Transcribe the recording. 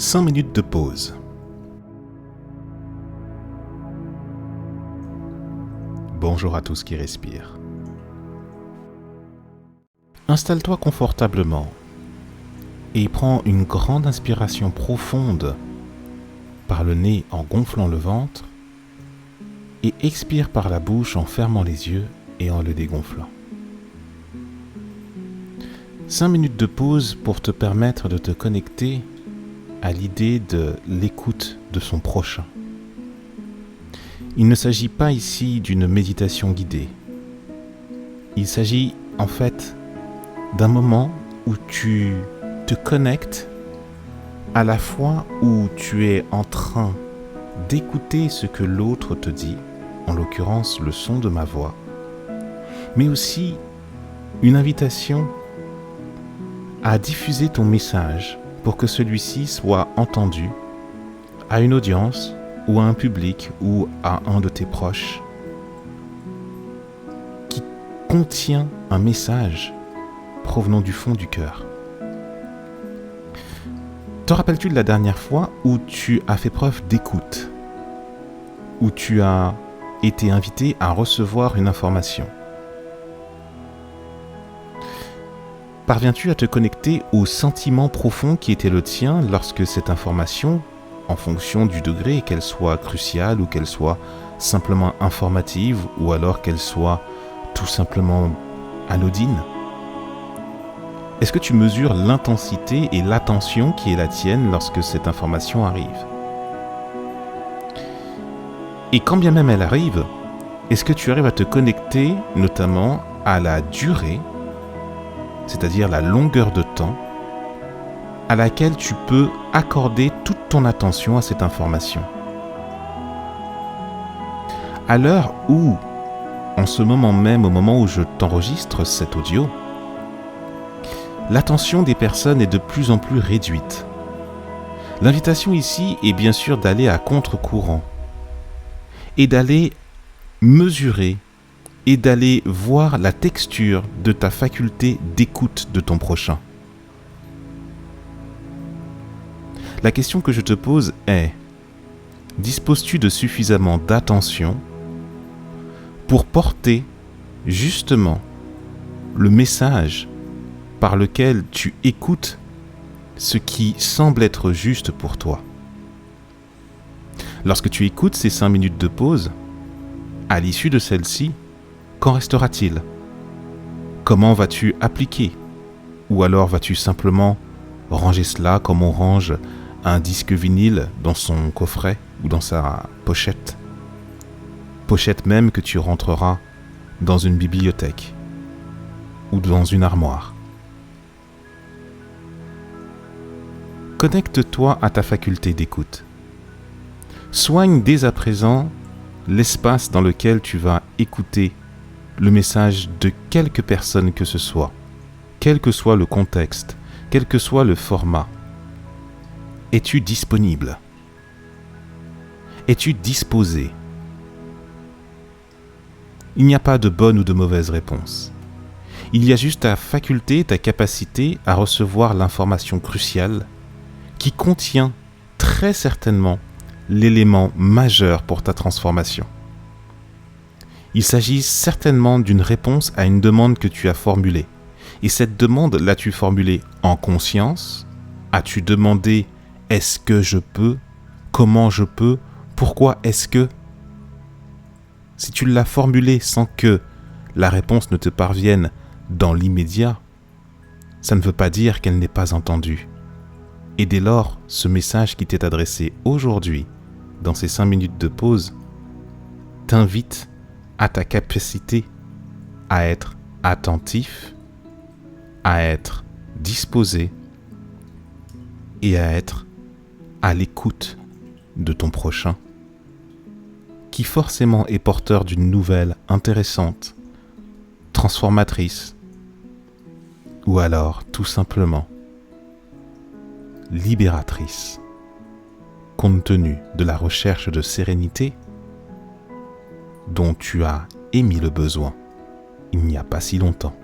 5 minutes de pause. Bonjour à tous qui respirent. Installe-toi confortablement et prends une grande inspiration profonde par le nez en gonflant le ventre et expire par la bouche en fermant les yeux et en le dégonflant. 5 minutes de pause pour te permettre de te connecter à l'idée de l'écoute de son prochain. Il ne s'agit pas ici d'une méditation guidée. Il s'agit en fait d'un moment où tu te connectes à la fois où tu es en train d'écouter ce que l'autre te dit, en l'occurrence le son de ma voix, mais aussi une invitation à diffuser ton message pour que celui-ci soit entendu à une audience ou à un public ou à un de tes proches qui contient un message provenant du fond du cœur. Te rappelles-tu de la dernière fois où tu as fait preuve d'écoute, où tu as été invité à recevoir une information? Parviens-tu à te connecter au sentiment profond qui était le tien lorsque cette information, en fonction du degré, qu'elle soit cruciale ou qu'elle soit simplement informative ou alors qu'elle soit tout simplement anodine? Est-ce que tu mesures l'intensité et l'attention qui est la tienne lorsque cette information arrive? Et quand bien même elle arrive, est-ce que tu arrives à te connecter notamment à la durée, c'est-à-dire la longueur de temps à laquelle tu peux accorder toute ton attention à cette information? À l'heure où, en ce moment même, au moment où je t'enregistre cet audio, l'attention des personnes est de plus en plus réduite. L'invitation ici est bien sûr d'aller à contre-courant et d'aller mesurer et d'aller voir la texture de ta faculté d'écoute de ton prochain. La question que je te pose est: disposes-tu de suffisamment d'attention pour porter justement le message par lequel tu écoutes ce qui semble être juste pour toi? Lorsque tu écoutes ces 5 minutes de pause, à l'issue de celle-ci, qu'en restera-t-il? Comment vas-tu appliquer? Ou alors vas-tu simplement ranger cela comme on range un disque vinyle dans son coffret ou dans sa pochette? Pochette même que tu rentreras dans une bibliothèque ou dans une armoire. Connecte-toi à ta faculté d'écoute. Soigne dès à présent l'espace dans lequel tu vas écouter le message de quelque personne que ce soit, quel que soit le contexte, quel que soit le format. Es-tu disponible? Es-tu disposé? Il n'y a pas de bonne ou de mauvaise réponse. Il y a juste ta faculté, ta capacité à recevoir l'information cruciale qui contient très certainement l'élément majeur pour ta transformation. Il s'agit certainement d'une réponse à une demande que tu as formulée. Et cette demande, l'as-tu formulée en conscience? As-tu demandé « est-ce que je peux? Comment je peux? Pourquoi est-ce que ?» Si tu l'as formulée sans que la réponse ne te parvienne dans l'immédiat, ça ne veut pas dire qu'elle n'est pas entendue. Et dès lors, ce message qui t'est adressé aujourd'hui, dans ces 5 minutes de pause, t'invite à ta capacité à être attentif, à être disposé et à être à l'écoute de ton prochain, qui forcément est porteur d'une nouvelle intéressante, transformatrice, ou alors tout simplement libératrice, compte tenu de la recherche de sérénité dont tu as émis le besoin il n'y a pas si longtemps.